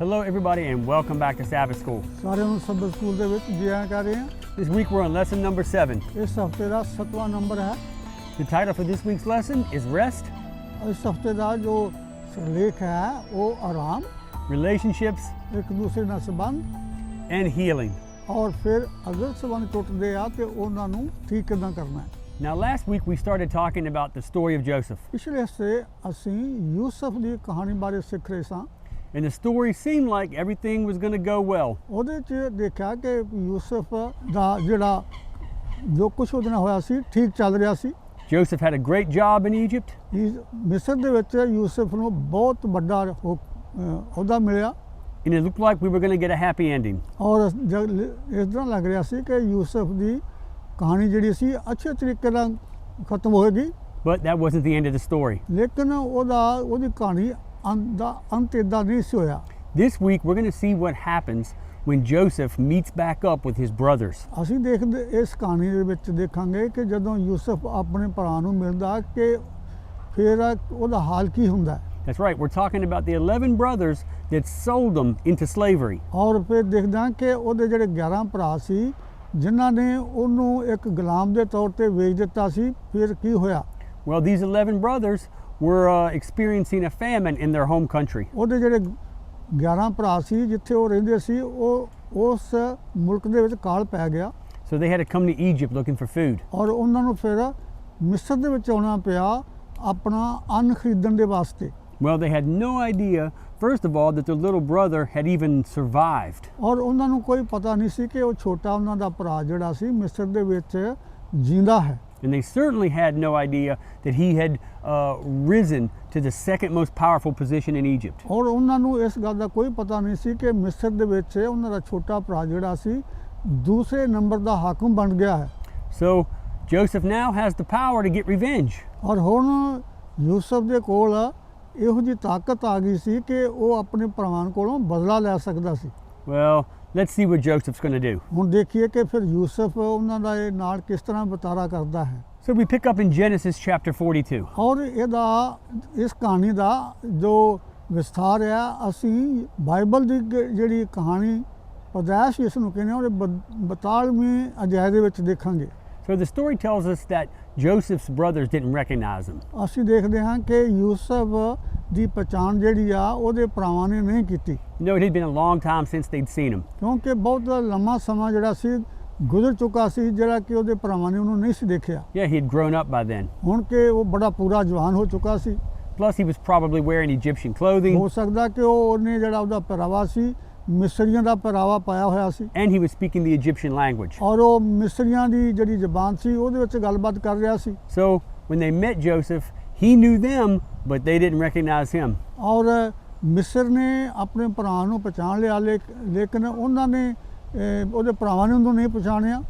Hello everybody and welcome back to Sabbath School. ਸਾਰਿਆਂ ਨੂੰ ਸਬਤ ਸਕੂਲ ਦੇ ਵਿੱਚ ਜੀ ਆਇਆਂ ਕਰ ਰਹੇ ਹਾਂ। This week we're on lesson number 7. ਇਸ ਹਫਤੇ ਦਾ 7ਵਾਂ ਨੰਬਰ ਹੈ। The title for this week's lesson is Rest, ਇਸ ਹਫਤੇ ਦਾ ਜੋ ਸਿਰਲੇਖ ਹੈ ਉਹ ਆਰਾਮ, Relationships, ਇੱਕ ਦੂਸਰੇ ਨਾਲ ਸੰਬੰਧ and Healing. ਔਰ ਫਿਰ ਅਗਰ ਸੰਬੰਧ ਟੁੱਟਦੇ ਆ ਤੇ ਉਹਨਾਂ ਨੂੰ ਠੀਕ ਕਿੱਦਾਂ ਕਰਨਾ ਹੈ। Now last week we started talking about the story of Joseph. ਪਿਛਲੇ ਹਫਤੇ ਅਸੀਂ ਯੂਸਫ ਦੀ ਕਹਾਣੀ ਬਾਰੇ ਸਿੱਖ ਰਹੇ ਸਾਂ। And the story seemed like everything was going to go well. ਉਹਦੇ 'ਚ ਦੇਖਿਆ ਕਿ ਯੂਸਫ ਦਾ ਜਿਹੜਾ ਜੋ ਕੁਛ ਉਹਦੇ ਨਾਲ ਹੋਇਆ ਸੀ ਠੀਕ ਚੱਲ ਰਿਹਾ ਸੀ। Joseph had a great job in Egypt. ਮਿਸਰ ਦੇ ਵਿੱਚ ਯੂਸਫ ਨੂੰ ਬਹੁਤ ਵੱਡਾ ਅਹੁਦਾ ਮਿਲਿਆ। And it looked like we were going to get a happy ending. ਔਰ ਇਸ ਤਰ੍ਹਾਂ ਲੱਗ ਰਿਹਾ ਸੀ ਕਿ ਯੂਸਫ ਦੀ ਕਹਾਣੀ ਜਿਹੜੀ ਸੀ ਅੱਛੇ ਤਰੀਕੇ ਨਾਲ ਖਤਮ ਹੋਏਗੀ। But that wasn't the end of the story. ਲੇਕਿਨ ਉਹਦੀ ਕਹਾਣੀ ਦਾ ਅੰਤ ਇੱਦਾਂ ਨਹੀਂ ਸੀ ਹੋਇਆ। This week we're going to see what happens when Joseph meets back up with his brothers. ਅਸੀਂ ਦੇਖਦੇ ਇਸ ਕਹਾਣੀ ਦੇ ਵਿੱਚ ਦੇਖਾਂਗੇ ਕਿ ਜਦੋਂ ਯੂਸਫ ਆਪਣੇ ਭਰਾ ਨੂੰ ਮਿਲਦਾ ਕਿ ਫਿਰ ਉਹਦਾ ਹਾਲ ਕੀ ਹੁੰਦਾ ਹੈ। That's right, we're talking about the 11 brothers that sold him into slavery. ਔਰ ਫਿਰ ਦੇਖਦਾ ਕਿ ਉਹਦੇ ਜਿਹੜੇ 11 ਭਰਾ ਸੀ ਜਿਨ੍ਹਾਂ ਨੇ ਉਹਨੂੰ ਇੱਕ ਗੁਲਾਮ ਦੇ ਤੌਰ ਤੇ ਵੇਚ ਦਿੱਤਾ ਸੀ। ਫਿਰ ਕੀ ਹੋਇਆ? Well, these 11 brothers were experiencing a famine in their home country. ਉਹਦੇ ਜਿਹੜੇ 11 ਭਰਾ ਸੀ ਜਿੱਥੇ ਉਹ ਰਹਿੰਦੇ ਸੀ ਉਹ ਉਸ ਮੁਲਕ ਦੇ ਵਿੱਚ ਕਾਲ ਪੈ ਗਿਆ। So they had to come to Egypt looking for food. ਔਰ ਉਹਨਾਂ ਨੂੰ ਫਿਰ ਮਿਸਰ ਦੇ ਵਿੱਚ ਆਉਣਾ ਪਿਆ ਆਪਣਾ ਅੰਨ ਖਰੀਦਣ ਦੇ ਵਾਸਤੇ। Well, they had no idea, first of all, that their little brother had even survived. ਔਰ ਉਹਨਾਂ ਨੂੰ ਕੋਈ ਪਤਾ ਨਹੀਂ ਸੀ ਕਿ ਉਹ ਛੋਟਾ ਉਹਨਾਂ ਦਾ ਭਰਾ ਜਿਹੜਾ ਸੀ ਮਿਸਰ ਦੇ ਵਿੱਚ ਜਿੰਦਾ ਹੈ। And they certainly had no idea that he had risen to the second most powerful position in Egypt. ਔਰ ਉਹਨਾਂ ਨੂੰ ਇਸ ਗੱਲ ਦਾ ਕੋਈ ਪਤਾ ਨਹੀਂ ਸੀ ਕਿ ਮਿਸਰ ਦੇ ਵਿੱਚ ਉਹਨਾਂ ਦਾ ਛੋਟਾ ਭਰਾ ਜਿਹੜਾ ਸੀ ਦੂਸਰੇ ਨੰਬਰ ਦਾ ਹਾਕਮ ਬਣ ਗਿਆ ਹੈ। So Joseph now has the power to get revenge. ਔਰ ਹੁਣ ਯੂਸਫ ਦੇ ਕੋਲ ਇਹੋ ਜਿਹੀ ਤਾਕਤ ਆ ਗਈ ਸੀ ਕਿ ਉਹ ਆਪਣੇ ਭਰਾਵਾਂ ਕੋਲੋਂ ਬਦਲਾ ਲੈ ਸਕਦਾ ਸੀ। Well, let's see what Joseph's going to do. ਹੁਣ ਦੇਖੀਏ ਕਿ ਫਿਰ ਯੂਸਫ ਉਹਨਾਂ ਦਾ ਇਹ ਨਾਲ ਕਿਸ ਤਰ੍ਹਾਂ ਵਰਤਾਰਾ ਕਰਦਾ ਹੈ। So we pick up in Genesis chapter 42. ਔਰ ਇਹਦਾ ਇਸ ਕਹਾਣੀ ਦਾ ਜੋ ਵਿਸਥਾਰ ਹੈ ਅਸੀਂ ਬਾਈਬਲ ਦੀ ਜਿਹੜੀ ਕਹਾਣੀ ਪਦਾਇਸ਼ ਇਸ ਨੂੰ ਕਹਿੰਦੇ ਉਹਦੇ 42ਵੇਂ ਅਧਿਆਇ ਦੇ ਵਿੱਚ ਦੇਖਾਂਗੇ। So the story tells us that Joseph's brothers didn't recognize him. ਅਸੀਂ ਦੇਖਦੇ ਹਾਂ ਕਿ ਯੂਸਫ ਦੀ ਪਛਾਣ ਜਿਹੜੀ ਆ ਉਹਦੇ ਭਰਾਵਾਂ ਨੇ ਨਹੀਂ ਕੀਤੀ। No, it had been a long time since they'd seen him. ਕਿਉਂਕਿ ਬਹੁਤ ਲੰਮਾ ਸਮਾਂ ਜਿਹੜਾ ਸੀ ਗੁਜ਼ਰ ਚੁੱਕਾ ਸੀ ਜਿਹੜਾ ਕਿ ਉਹਦੇ ਭਰਾਵਾਂ ਨੇ ਉਹਨੂੰ ਨਹੀਂ ਸੀ ਦੇਖਿਆ। Yeah, he had grown up by then. ਹੁਣ ਕਿ ਉਹ ਬੜਾ ਪੂਰਾ ਜਵਾਨ ਹੋ ਚੁੱਕਾ ਸੀ। Plus he was probably wearing Egyptian clothing. ਹੋ ਸਕਦਾ ਕਿ ਉਹਨੇ ਜਿਹੜਾ ਉਹਦਾ ਪਹਿਰਾਵਾ ਸੀ ਮਿਸਰੀਆਂ ਦਾ ਪਹਿਰਾਵਾ ਪਾਇਆ ਹੋਇਆ ਸੀ। And he was speaking the Egyptian language. ਔਰ ਉਹ ਮਿਸਰੀਆਂ ਦੀ ਜਿਹੜੀ ਜ਼ਬਾਨ ਸੀ ਉਹਦੇ ਵਿੱਚ ਗੱਲਬਾਤ ਕਰ ਰਿਹਾ ਸੀ। So when they met Joseph, he knew them, but they didn't recognize him. ਔਰ ਮਿਸਰ ਨੇ ਆਪਣੇ ਭਰਾ ਨੂੰ ਪਛਾਣ ਲਿਆ ਲੇਕਿਨ ਉਹਨਾਂ ਨੇ ਉਹਦੇ ਭਰਾਵਾਂ ਨੇ ਉਹਨੂੰ ਨਹੀਂ ਪਛਾਣਿਆ।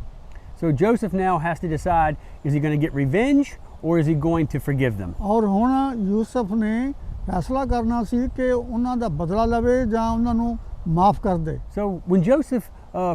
So Joseph now has to decide, is he going to get revenge or is he going to forgive them? ਔਰ ਹੁਣ ਯੂਸਫ ਨੇ ਫੈਸਲਾ ਕਰਨਾ ਸੀ ਕਿ ਉਹਨਾਂ ਦਾ ਬਦਲਾ ਲਵੇ ਜਾਂ ਉਹਨਾਂ ਨੂੰ ਮਾਫ ਕਰ ਦੇ। So when Joseph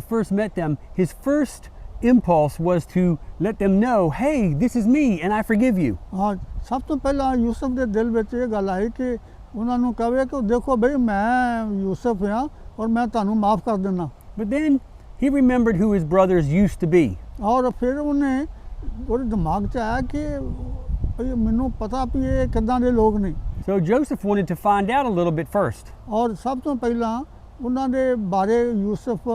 first met them, his first impulse was to let them know, hey, this is me and I forgive you. ਹਾਂ, ਸਭ ਤੋਂ ਪਹਿਲਾਂ ਯੂਸਫ ਦੇ ਦਿਲ ਵਿੱਚ ਇਹ ਗੱਲ ਆਈ ਕਿ ਉਹਨਾਂ ਨੂੰ ਕਹੇ ਕਿ ਦੇਖੋ ਬਈ ਮੈਂ ਯੂਸਫ ਹਾਂ ਔਰ ਮੈਂ ਤੁਹਾਨੂੰ ਮਾਫ ਕਰ ਦਿੰਦਾ। But then he remembered who his brothers used to be. ਔਰ ਫਿਰ ਉਹਦੇ ਦਿਮਾਗ 'ਚ ਆਇਆ ਕਿ ਮੈਨੂੰ ਪਤਾ ਵੀ ਇਹ ਕਿੱਦਾਂ ਦੇ ਲੋਕ ਨੇ। So Joseph wanted to find out a little bit first. ਔਰ ਸਭ ਤੋਂ ਪਹਿਲਾਂ ਉਹਨਾਂ ਦੇ ਬਾਰੇ ਯੂਸਫ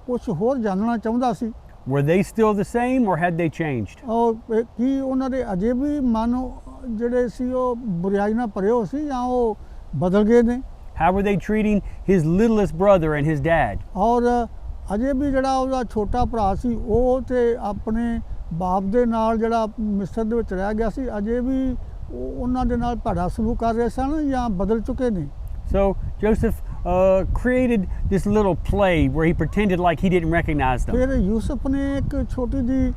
ਕੁਝ ਹੋਰ ਜਾਣਨਾ ਚਾਹੁੰਦਾ ਸੀ। Were they still the same or had they changed? ਔਰ ਕੀ ਉਹਨਾਂ ਦੇ ਅਜੇ ਵੀ ਮਨ ਜਿਹੜੇ ਸੀ ਉਹ ਬੁਰਾਈ ਨਾਲ ਭਰੇ ਹੋ ਸੀ ਜਾਂ ਉਹ ਬਦਲ ਗਏ ਨੇ? How were they treating his littlest brother and his dad? ਔਰ ਅਜੇ ਵੀ ਜਿਹੜਾ ਉਹਦਾ ਛੋਟਾ ਭਰਾ ਸੀ ਉਹ ਤੇ ਆਪਣੇ ਬਾਪ ਦੇ ਨਾਲ ਜਿਹੜਾ ਮਿਸਰ ਦੇ ਵਿੱਚ ਰਹਿ ਗਿਆ ਸੀ ਅਜੇ ਵੀ ਉਹਨਾਂ ਦੇ ਨਾਲ ਭੈੜਾ ਸਲੂਕ ਕਰ ਰਹੇ ਸਨ ਜਾਂ ਬਦਲ ਚੁੱਕੇ ਨੇ? So Joseph created this little play where he pretended like he didn't recognize them. ਫਿਰ ਯੂਸਫ ਨੇ ਇੱਕ ਛੋਟੀ ਜਿਹੀ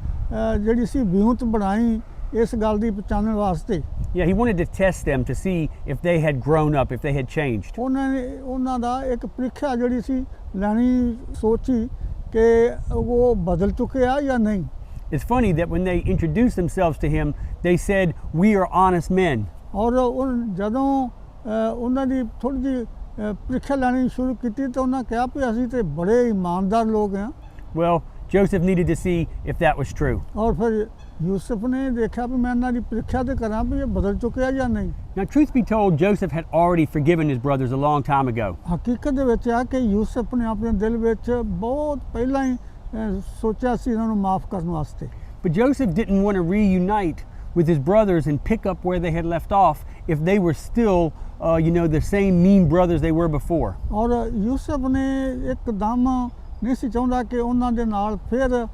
ਜਿਹੜੀ ਸੀ ਵਿਉਂਤ ਬਣਾਈ ਇਸ ਗੱਲ ਦੀ ਪਛਾਣਨ ਵਾਸਤੇ। Yeah, he wanted to test them to see if they had grown up, if they had changed. ਉਹਨਾਂ ਦਾ ਇੱਕ ਪ੍ਰੀਖਿਆ ਜਿਹੜੀ ਸੀ ਲੈਣੀ ਸੋਚੀ ਕਿ ਉਹ ਬਦਲ ਚੁੱਕੇ ਆ ਜਾਂ ਨਹੀਂ। It's funny that when they introduced themselves to him, they said, we are honest men. ਔਰ ਜਦੋਂ ਉਹਨਾਂ ਦੀ ਥੋੜੀ ਜਿਹੀ ਪ੍ਰੀਖਿਆ ਲੈਣੀ ਸ਼ੁਰੂ ਕੀਤੀ ਤਾਂ ਉਹਨਾਂ ਕਿਹਾ ਵੀ ਅਸੀਂ ਤੇ ਬੜੇ ਇਮਾਨਦਾਰ ਲੋਕ ਹਾਂ। Well, Joseph needed to see if that was true. ਔਰ ਫਿਰ ਯੂਸਫ ਨੇ ਦੇਖਿਆ ਵੀ ਮੈਂ ਇਹਨਾਂ ਦੀ ਪ੍ਰੀਖਿਆ ਤੇ ਕਰਾਂ ਵੀ ਇਹ ਬਦਲ ਚੁੱਕਿਆ ਜਾਂ ਨਹੀਂ। Now, truth be told, Joseph had already forgiven his brothers a long time ago. ਹਕੀਕਤ ਦੇ ਵਿੱਚ ਆ ਕਿ ਯੂਸਫ ਨੇ ਆਪਣੇ ਦਿਲ ਵਿੱਚ ਬਹੁਤ ਪਹਿਲਾਂ ਹੀ ਸੋਚਿਆ ਸੀ ਇਹਨਾਂ ਨੂੰ ਮਾਫ ਕਰਨ ਵਾਸਤੇ। But Joseph didn't want to reunite with his brothers and pick up where they had left off if they were still, the same mean brothers they were before. ਔਰ ਯੂਸਫ ਨੇ ਇੱਕਦਮ ਨਹੀਂ ਸੀ ਚਾਹੁੰਦਾ ਕਿ ਉਹਨਾਂ ਦੇ ਨਾਲ ਫਿਰ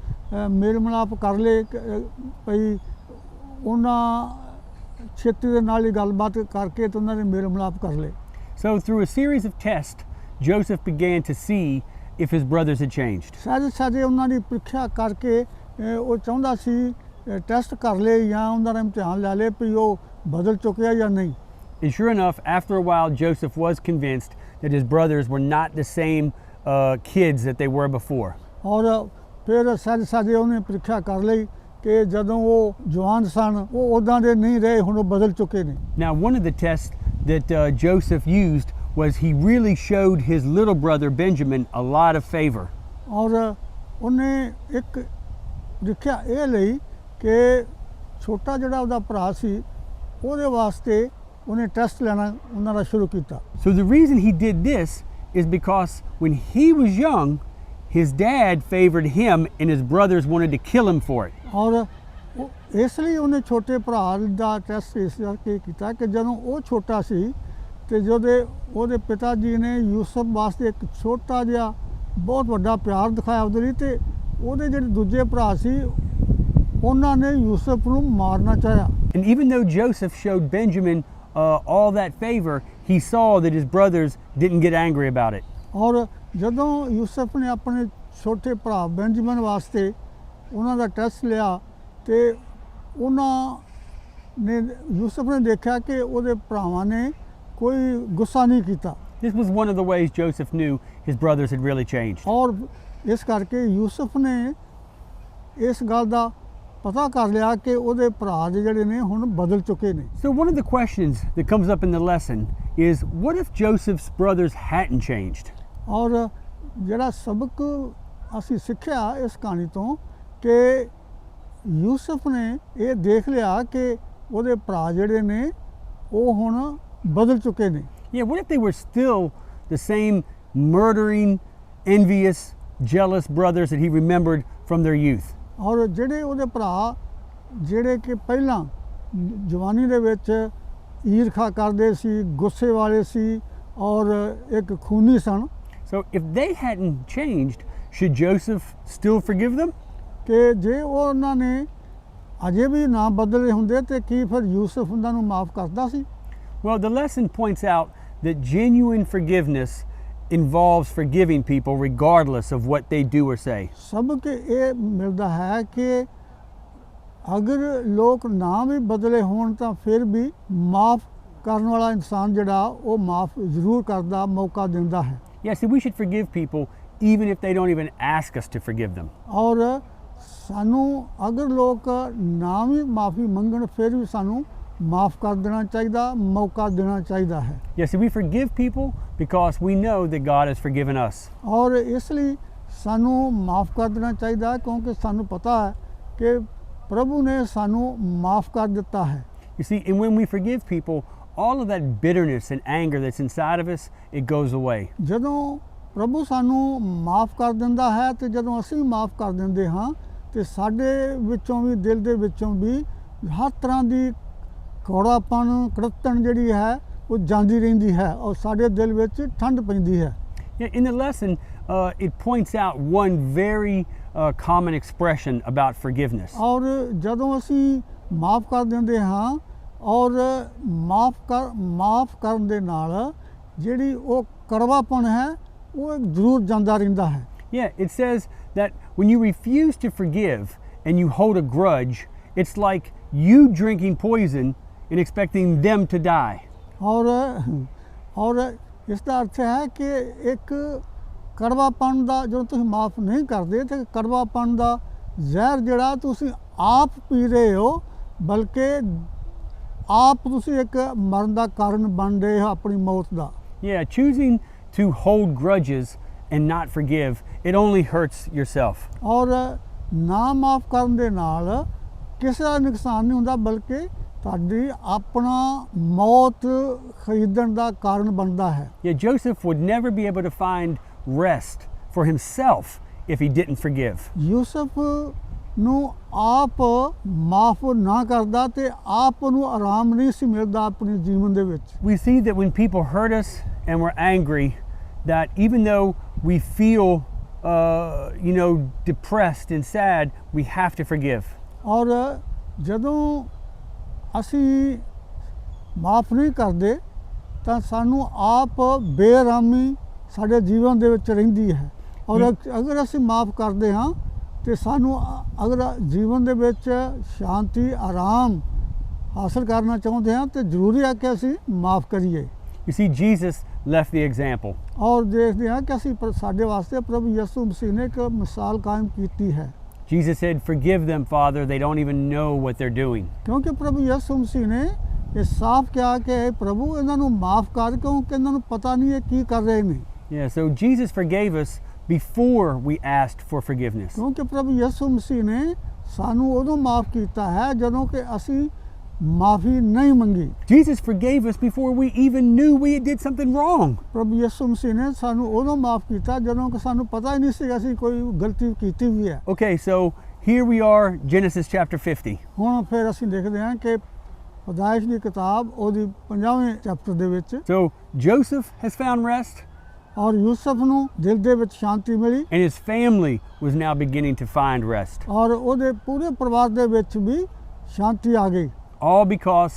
ਮੇਲ ਮਿਲਾਪ ਕਰ ਲਏ ਭਈ ਉਹਨਾਂ ਛੇਤੀ ਦੇ ਨਾਲ ਹੀ ਗੱਲਬਾਤ ਕਰਕੇ ਤੇ ਉਹਨਾਂ ਦੇ ਮੇਲ ਮਿਲਾਪ ਕਰ ਲਏ। So through a series of tests, Joseph began to see if his brothers had changed. ਸਹਿਜੇ ਉਹਨਾਂ ਦੀ ਪ੍ਰੀਖਿਆ ਕਰਕੇ ਉਹ ਚਾਹੁੰਦਾ ਸੀ ਟੈਸਟ ਕਰ ਲਏ ਜਾਂ ਉਹਨਾਂ ਦਾ ਇਮਤਿਹਾਨ ਲੈ ਲਏ ਵੀ ਉਹ ਬਦਲ ਚੁੱਕਿਆ ਜਾਂ ਨਹੀਂ। And sure enough, after a while, Joseph was convinced that his brothers were not the same kids that they were before. ਔਰ ਫਿਰ ਸਹਿਜੇ ਉਹਨੇ ਪ੍ਰੀਖਿਆ ਕਰ ਲਈ ਕਿ ਜਦੋਂ ਉਹ ਜਵਾਨ ਸਨ ਉਹ ਉੱਦਾਂ ਦੇ ਨਹੀਂ ਰਹੇ, ਹੁਣ ਉਹ ਬਦਲ ਚੁੱਕੇ ਨੇ। Now, one of the tests that Joseph used was he really showed his little brother Benjamin a lot of favor. ਔਰ ਉਹਨੇ ਇੱਕ ਪ੍ਰੀਖਿਆ ਇਹ ਲਈ ਕਿ ਛੋਟਾ ਜਿਹੜਾ ਉਹਦਾ ਭਰਾ ਸੀ ਉਹਦੇ ਵਾਸਤੇ ਉਹਨੇ ਟੈਸਟ ਲੈਣਾ ਉਹਨਾਂ ਦਾ ਸ਼ੁਰੂ ਕੀਤਾ। So the reason he did this is because when he was young, his dad favored him and his brothers wanted to kill him for it. ਔਰ ਇਸ ਲਈ ਉਹਨੇ ਛੋਟੇ ਭਰਾ ਦਾ ਟੈਸਟ ਇਸ ਕਰਕੇ ਕੀਤਾ ਕਿ ਜਦੋਂ ਉਹ ਛੋਟਾ ਸੀ ਤੇ ਜਦੋਂ ਉਹਦੇ ਪਿਤਾ ਜੀ ਨੇ ਯੂਸਫ ਵਾਸਤੇ ਇੱਕ ਛੋਟਾ ਜਿਹਾ ਬਹੁਤ ਵੱਡਾ ਪਿਆਰ ਦਿਖਾਇਆ ਉਹਦੇ ਲਈ, ਤੇ ਉਹਦੇ ਜਿਹੜੇ ਦੂਜੇ ਭਰਾ ਸੀ ਉਹਨਾਂ ਨੇ ਯੂਸਫ ਨੂੰ ਮਾਰਨਾ ਚਾਹਿਆ। And even though Joseph showed Benjamin all that favor, he saw that his brothers didn't get angry about it. ਔਰ ਜਦੋਂ ਯੂਸਫ ਨੇ ਆਪਣੇ ਛੋਟੇ ਭਰਾ ਬੈਂਜਮਨ ਵਾਸਤੇ ਉਹਨਾਂ ਦਾ ਟੈਸਟ ਲਿਆ ਤੇ ਉਹਨਾਂ ਨੇ ਯੂਸਫ ਨੇ ਦੇਖਿਆ ਕਿ ਉਹਦੇ ਭਰਾਵਾਂ ਨੇ ਕੋਈ ਗੁੱਸਾ ਨਹੀਂ ਕੀਤਾ। This was one of the ways Joseph knew his brothers had really changed. ਔਰ ਇਸ ਕਰਕੇ ਯੂਸਫ ਨੇ ਇਸ ਗੱਲ ਦਾ ਪਤਾ ਕਰ ਲਿਆ ਕਿ ਉਹਦੇ ਭਰਾ ਜਿਹੜੇ ਨੇ ਹੁਣ ਬਦਲ ਚੁੱਕੇ ਨੇ। So one of the questions that comes up in the lesson is, what if Joseph's brothers hadn't changed? ਔਰ ਜਿਹੜਾ ਸਬਕ ਅਸੀਂ ਸਿੱਖਿਆ ਇਸ ਕਹਾਣੀ ਤੋਂ ਕਿ ਯੂਸਫ ਨੇ ਇਹ ਦੇਖ ਲਿਆ ਕਿ ਉਹਦੇ ਭਰਾ ਜਿਹੜੇ ਨੇ ਉਹ ਹੁਣ ਬਦਲ ਚੁੱਕੇ ਨੇ। Yeah, what if they were still the same murdering, envious, jealous brothers that he remembered from their youth? ਔਰ ਜਿਹੜੇ ਉਹਦੇ ਭਰਾ ਜਿਹੜੇ ਕਿ ਪਹਿਲਾਂ ਜਵਾਨੀ ਦੇ ਵਿੱਚ ਈਰਖਾ ਕਰਦੇ ਸੀ, ਗੁੱਸੇ ਵਾਲੇ ਸੀ ਔਰ ਇੱਕ ਖੂਨੀ ਸਨ। So if they hadn't changed, should Joseph still forgive them? ਕਿ ਜੇ ਉਹਨਾਂ ਨੇ ਅਜੇ ਵੀ ਨਾ ਬਦਲੇ ਹੁੰਦੇ ਤੇ ਕੀ ਫਿਰ ਯੂਸਫ ਉਹਨਾਂ ਨੂੰ ਮਾਫ ਕਰਦਾ ਸੀ? Well, the lesson points out that genuine forgiveness involves forgiving people regardless of what they do or say. ਸਬਕ ਇਹ ਮਿਲਦਾ ਹੈ ਕਿ ਅਗਰ ਲੋਕ ਨਾ ਵੀ ਬਦਲੇ ਹੋਣ ਤਾਂ ਫਿਰ ਵੀ ਮਾਫ ਕਰਨ ਵਾਲਾ ਇਨਸਾਨ ਜਿਹੜਾ ਉਹ ਮਾਫ ਜ਼ਰੂਰ ਕਰਦਾ, ਮੌਕਾ ਦਿੰਦਾ ਹੈ। Yeah, so we should forgive people even if they don't even ask us to forgive them. ਔਰ ਸਾਨੂੰ ਅਗਰ ਲੋਕ ਨਾ ਵੀ ਮਾਫੀ ਮੰਗਣ ਫਿਰ ਵੀ ਸਾਨੂੰ ਮਾਫ ਕਰ ਦੇਣਾ ਚਾਹੀਦਾ, ਮੌਕਾ ਦੇਣਾ ਚਾਹੀਦਾ ਹੈ। Yeah, so we forgive people because we know that God has forgiven us. ਔਰ ਇਸ ਲਈ ਸਾਨੂੰ ਮਾਫ ਕਰ ਦੇਣਾ ਚਾਹੀਦਾ ਕਿਉਂਕਿ ਸਾਨੂੰ ਪਤਾ ਹੈ ਕਿ ਪ੍ਰਭੂ ਨੇ ਸਾਨੂੰ ਮਾਫ ਕਰ ਦਿੱਤਾ ਹੈ। You see, and when we forgive people, all of that bitterness and anger that's inside of us, it goes away. ਜਦੋਂ ਪ੍ਰਭੂ ਸਾਨੂੰ ਮਾਫ ਕਰ ਦਿੰਦਾ ਹੈ ਤੇ ਜਦੋਂ ਅਸੀਂ ਮਾਫ ਕਰ ਦਿੰਦੇ ਹਾਂ ਤੇ ਸਾਡੇ ਵਿੱਚੋਂ ਵੀ, ਦਿਲ ਦੇ ਵਿੱਚੋਂ ਵੀ ਹਰ ਤਰ੍ਹਾਂ ਦੀ ਕੌੜਾਪਣ, ਕੜੱਤਣ ਜਿਹੜੀ ਹੈ ਉਹ ਜਾਂਦੀ ਰਹਿੰਦੀ ਹੈ ਔਰ ਸਾਡੇ ਦਿਲ ਵਿੱਚ ਠੰਡ ਪੈਂਦੀ ਹੈ। Yeah, in the lesson, it points out one very common expression about forgiveness. ਔਰ ਜਦੋਂ ਅਸੀਂ ਮਾਫ ਕਰ ਦਿੰਦੇ ਹਾਂ ਔਰ ਮਾਫ ਕਰਨ ਦੇ ਨਾਲ ਜਿਹੜੀ ਉਹ ਕੜਵਾਪਣ ਹੈ ਉਹ ਜ਼ਰੂਰ ਜਾਂਦਾ ਰਹਿੰਦਾ ਹੈ। Yeah, it says that when you refuse to forgive and you hold a grudge, it's like you drinking poison and expecting them to die. ਔਰ ਇਸ ਦਾ ਅਰਥ ਹੈ ਕਿ ਇੱਕ ਕੜਵਾਪਣ ਦਾ ਜਦੋਂ ਤੁਸੀਂ ਮਾਫ ਨਹੀਂ ਕਰਦੇ ਤੇ ਕੜਵਾਪਣ ਦਾ ਜ਼ਹਿਰ ਜਿਹੜਾ ਤੁਸੀਂ ਆਪ ਪੀ ਰਹੇ ਹੋ, ਬਲਕਿ ਆਪ ਤੁਸੀਂ ਇੱਕ ਮਰਨ ਦਾ ਕਾਰਨ ਬਣ ਰਹੇ ਹੋ ਆਪਣੀ ਮੌਤ ਦਾ। Yeah, choosing to hold grudges and not forgive, it only hurts yourself. ਔਰ ਨਾ ਮਾਫ ਕਰਨ ਦੇ ਨਾਲ ਕਿਸੇ ਦਾ ਨੁਕਸਾਨ ਨਹੀਂ ਹੁੰਦਾ, ਬਲਕਿ ਤੁਹਾਡੀ ਆਪਣਾ ਮੌਤ ਖਰੀਦਣ ਦਾ ਕਾਰਨ ਬਣਦਾ ਹੈ। Yeah, Joseph would never be able to find rest for himself if he didn't forgive. Yusuf ਨੂੰ ਆਪ ਮਾਫ ਨਾ ਕਰਦਾ ਤੇ ਆਪ ਨੂੰ ਆਰਾਮ ਨਹੀਂ ਸੀ ਮਿਲਦਾ ਆਪਣੇ ਜੀਵਨ ਦੇ ਵਿੱਚ। We see that when people hurt us and we're angry, that even though we feel depressed and sad, we have to forgive. ਔਰ ਜਦੋਂ ਅਸੀਂ ਮਾਫ ਨਹੀਂ ਕਰਦੇ ਤਾਂ ਸਾਨੂੰ ਆਪ ਬੇਆਰਾਮੀ ਸਾਡੇ ਜੀਵਨ ਦੇ ਵਿੱਚ ਰਹਿੰਦੀ ਹੈ। ਔਰ ਅਗਰ ਅਸੀਂ ਮਾਫ ਕਰਦੇ ਹਾਂ ਤੇ ਸਾਨੂੰ ਅਗਰ ਜੀਵਨ ਦੇ ਵਿੱਚ ਸ਼ਾਂਤੀ ਆਰਾਮ ਹਾਸਲ ਕਰਨਾ ਚਾਹੁੰਦੇ ਹਾਂ ਤੇ ਜ਼ਰੂਰੀ ਹੈ ਕਿ ਅਸੀਂ ਮਾਫ ਕਰੀਏ। You see, Jesus left the example. ਔਰ ਦੇਖਦੇ ਹਾਂ ਕਿ ਅਸੀਂ ਸਾਡੇ ਵਾਸਤੇ ਪ੍ਰਭੂ ਯਿਸੂ ਮਸੀਹ ਨੇ ਇੱਕ ਮਿਸਾਲ ਕਾਇਮ ਕੀਤੀ ਹੈ। Jesus said, "Forgive them, Father, they don't even know what they're doing." ਕਿਉਂਕਿ ਪ੍ਰਭੂ ਯਿਸੂ ਮਸੀਹ ਨੇ ਇਹ ਸਾਫ਼ ਕਿਹਾ ਕਿ ਪ੍ਰਭੂ ਇਹਨਾਂ ਨੂੰ ਮਾਫ ਕਰ, ਕਿਉਂਕਿ ਇਹਨਾਂ ਨੂੰ ਪਤਾ ਨਹੀਂ ਇਹ ਕੀ ਕਰ ਰਹੇ ਨੇ। Yeah, so Jesus forgave us before we asked for forgiveness. ਕਿਉਂਕਿ ਪ੍ਰਭੂ ਯਿਸੂ ਮਸੀਹ ਨੇ ਸਾਨੂੰ ਉਦੋਂ ਮਾਫ ਕੀਤਾ ਹੈ ਜਦੋਂ ਕਿ ਅਸੀਂ ਮਾਫੀ ਨਹੀਂ ਮੰਗੀ। Jesus forgave us before we even knew we did something wrong. ਪ੍ਰਭੂ ਯਿਸੂ ਮਸੀਹ ਨੇ ਸਾਨੂੰ ਉਦੋਂ ਮਾਫ ਕੀਤਾ ਜਦੋਂ ਕਿ ਸਾਨੂੰ ਪਤਾ ਹੀ ਨਹੀਂ ਸੀ ਅਸੀਂ ਕੋਈ ਗਲਤੀ ਕੀਤੀ ਵੀ ਹੈ। Okay, so here we are, Genesis chapter 50. ਹੁਣ ਫਿਰ ਅਸੀਂ ਦੇਖਦੇ ਹਾਂ ਕਿ ਪੈਦਾਇਸ਼ ਦੀ ਕਿਤਾਬ ਉਹਦੀ 50ਵੇਂ ਚੈਪਟਰ ਦੇ ਵਿੱਚ So Joseph has found rest, ਔਰ ਯੂਸਫ ਨੂੰ ਦਿਲ ਦੇ ਵਿੱਚ ਸ਼ਾਂਤੀ ਮਿਲੀ and his family was now beginning to find rest. ਔਰ ਉਹਦੇ ਪੂਰੇ ਪਰਿਵਾਰ ਦੇ ਵਿੱਚ ਵੀ ਸ਼ਾਂਤੀ ਆ ਗਈ, All because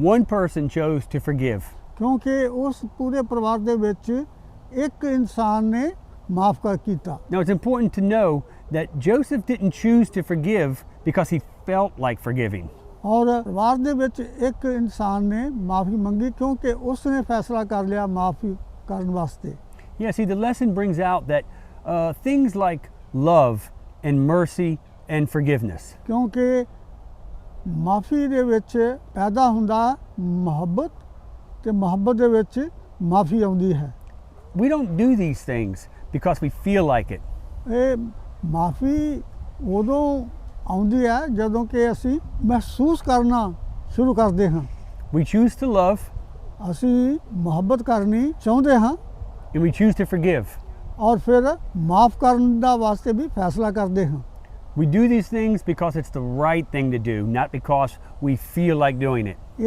one person chose to forgive. ਕਿਉਂਕਿ ਉਸ ਪੂਰੇ ਪਰਿਵਾਰ ਦੇ ਵਿੱਚ ਇੱਕ ਇਨਸਾਨ ਨੇ ਮਾਫ ਕੀਤਾ। Now it's important to know that Joseph didn't choose to forgive because he felt like forgiving. ਔਰ ਪਰਿਵਾਰ ਦੇ ਵਿੱਚ ਇੱਕ ਇਨਸਾਨ ਨੇ ਮਾਫੀ ਮੰਗੀ ਕਿਉਂਕਿ ਉਸ ਨੇ ਫੈਸਲਾ ਕਰ ਲਿਆ ਮਾਫੀ ਕਰਨ ਵਾਸਤੇ। Yeah, see, the lesson brings out that things like love and mercy and forgiveness. ਕਿਉਂਕਿ ਮਾਫੀ ਦੇ ਵਿੱਚ ਪੈਦਾ ਹੁੰਦਾ ਮੁਹੱਬਤ ਤੇ ਮੁਹੱਬਤ ਦੇ ਵਿੱਚ ਮਾਫੀ ਆਉਂਦੀ ਹੈ। We don't do these things because we feel like it. ਇਹ ਮਾਫੀ ਉਦੋਂ ਆਉਂਦੀ ਹੈ ਜਦੋਂ ਕਿ ਅਸੀਂ ਮਹਿਸੂਸ ਕਰਨਾ ਸ਼ੁਰੂ ਕਰਦੇ ਹਾਂ। We choose to love ਅਸੀਂ ਮੁਹੱਬਤ ਕਰਨੀ ਚਾਹੁੰਦੇ ਹਾਂ and we choose to forgive. ਔਰ ਫਿਰ ਮਾਫ ਕਰਨ ਦਾ ਵਾਸਤੇ ਵੀ ਫੈਸਲਾ ਕਰਦੇ ਹਾਂ। We do these things because it's the right thing to do, not because we feel like doing it.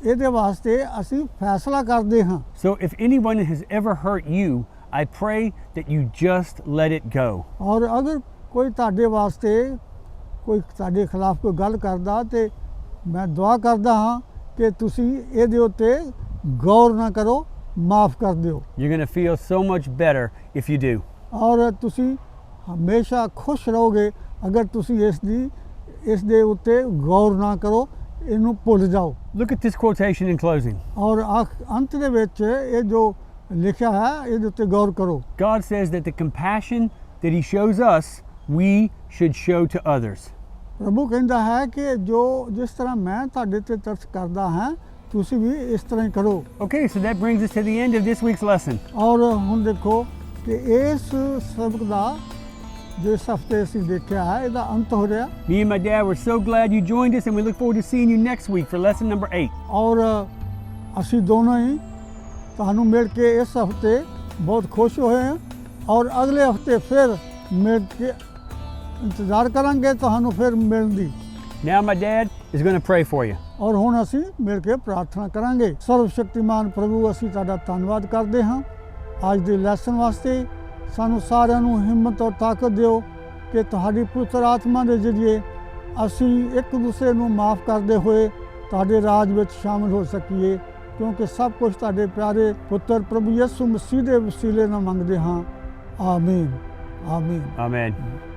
ਇਹਦੇ ਵਾਸਤੇ ਅਸੀਂ ਫੈਸਲਾ ਕਰਦੇ ਹਾਂ। So if anyone has ever hurt you, I pray that you just let it go. ਔਰ ਅਗਰ ਕੋਈ ਤੁਹਾਡੇ ਵਾਸਤੇ ਕੋਈ ਤੁਹਾਡੇ ਖਿਲਾਫ ਕੋਈ ਗੱਲ ਕਰਦਾ ਤੇ ਮੈਂ ਦੁਆ ਕਰਦਾ ਹਾਂ ਕਿ ਤੁਸੀਂ ਇਹਦੇ ਉੱਤੇ ਗੌਰ ਨਾ ਕਰੋ, ਮਾਫ ਕਰ ਦਿਓ। You're going to feel so much better if you do. ਔਰ ਤੁਸੀਂ ਹਮੇਸ਼ਾ ਖੁਸ਼ ਰਹੋਗੇ ਅਗਰ ਤੁਸੀਂ ਇਸ ਦੇ ਉੱਤੇ ਗੌਰ ਨਾ ਕਰੋ, ਇਹਨੂੰ ਭੁੱਲ ਜਾਓ। Look at this quotation in closing. ਔਰ ਅੰਤ ਦੇ ਵਿੱਚ ਇਹ ਜੋ ਲਿਖਿਆ ਹੈ ਇਹਦੇ ਉੱਤੇ ਗੌਰ ਕਰੋ। God says that the compassion that he shows us, we should show to others. ਪ੍ਰਭੂ ਕਹਿੰਦਾ ਹੈ ਕਿ ਜਿਸ ਤਰ੍ਹਾਂ ਮੈਂ ਤੁਹਾਡੇ ਤੇ ਤਰਸ ਕਰਦਾ ਹਾਂ ਤੁਸੀਂ ਵੀ ਇਸ ਤਰ੍ਹਾਂ ਹੀ ਕਰੋ। Okay, so that brings us to the end of this week's lesson. ਔਰ ਹੁਣ ਦੇਖੋ ਕਿ ਇਸ ਸਬਕ ਦਾ ਜੋ ਇਸ ਹਫ਼ਤੇ ਅਸੀਂ ਦੇਖਿਆ ਹੈ ਇਹਦਾ ਅੰਤ ਹੋ ਰਿਹਾ। Me and my dad were so glad you joined us, and we look forward to seeing you next week for lesson number 8. ਔਰ ਅਸੀਂ ਦੋਨੋਂ ਹੀ ਤੁਹਾਨੂੰ ਮਿਲ ਕੇ ਇਸ ਹਫ਼ਤੇ ਬਹੁਤ ਖੁਸ਼ ਹੋਏ ਹਾਂ ਔਰ ਅਗਲੇ ਹਫ਼ਤੇ ਫਿਰ ਮਿਲ ਕੇ ਇੰਤਜ਼ਾਰ ਕਰਾਂਗੇ ਤੁਹਾਨੂੰ ਫਿਰ ਮਿਲਣ ਦੀ। Now my dad is going to pray for you. ਔਰ ਹੁਣ ਅਸੀਂ ਮਿਲ ਕੇ ਪ੍ਰਾਰਥਨਾ ਕਰਾਂਗੇ। ਸਰਵ ਸ਼ਕਤੀਮਾਨ ਪ੍ਰਭੂ, ਅਸੀਂ ਤੁਹਾਡਾ ਧੰਨਵਾਦ ਕਰਦੇ ਹਾਂ ਅੱਜ ਦੇ ਲੈਸਨ ਵਾਸਤੇ। ਸਾਨੂੰ ਸਾਰਿਆਂ ਨੂੰ ਹਿੰਮਤ ਔਰ ਤਾਕਤ ਦਿਓ ਕਿ ਤੁਹਾਡੀ ਪਵਿੱਤਰ ਆਤਮਾ ਦੇ ਜ਼ਰੀਏ ਅਸੀਂ ਇੱਕ ਦੂਸਰੇ ਨੂੰ ਮਾਫ ਕਰਦੇ ਹੋਏ ਤੁਹਾਡੇ ਰਾਜ ਵਿੱਚ ਸ਼ਾਮਿਲ ਹੋ ਸਕੀਏ, ਕਿਉਂਕਿ ਸਭ ਕੁਝ ਤੁਹਾਡੇ ਪਿਆਰੇ ਪੁੱਤਰ ਪ੍ਰਭੂ ਯਿਸੂ ਮਸੀਹ ਦੇ ਵਸੀਲੇ ਨਾਲ ਮੰਗਦੇ ਹਾਂ। ਆਮੀਨ। ਆਮੀਨ। Amen.